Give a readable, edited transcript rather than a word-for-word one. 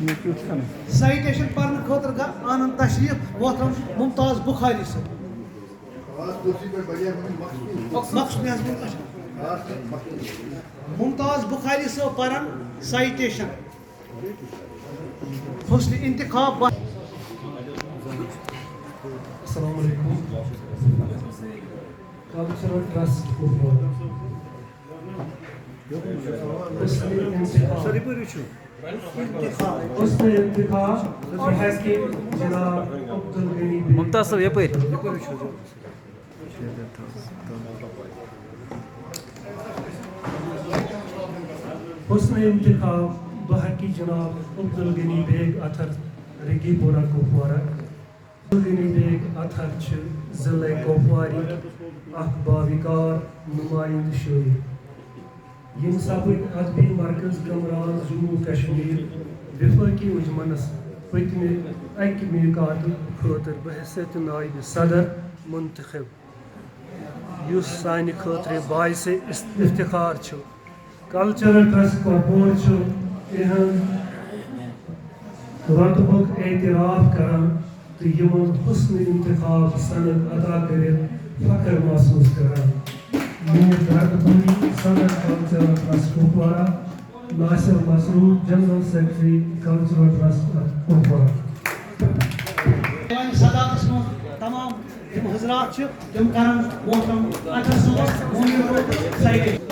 citation پڑھنے خاطر آنن تشریف محترم ممتاز بخاری صاحب ممتاز بخاری صاحب پرن سائٹیشن حسن انتخاب السلام علیکم کلچرل ٹرسٹ حسن انتخاب حکیم جناب عبدالغنی ممتاز صاحب یپر حسن انتخاب بحقی جناب عبدالغنی بیگ اتھر رگی پورہ کپوارہ عبدالغنی بیگ اتھر ضلع کپواری اخ باوقار نمائند شاعر یم سپد ادبی مرکز کمران جموں کشمیر وفاقی انجمنس پتمہ اکہ میقات خاطر بحثیت نائب صدر منتخب یس سانہ خاطر باعث افتخار کلچرل ٹرسٹ کپوور اہم رتبک اعتراف کران تو یمن حسن انتخاب سند ادا کرت فخر محسوس کران رتبی صدر کلچرل ٹرسٹ کپوارہ ناصر مسرور general secretary cultural trust Kupwara صداقت من تمام حضرات تم کران محترم اطہر صاحب سائٹیشن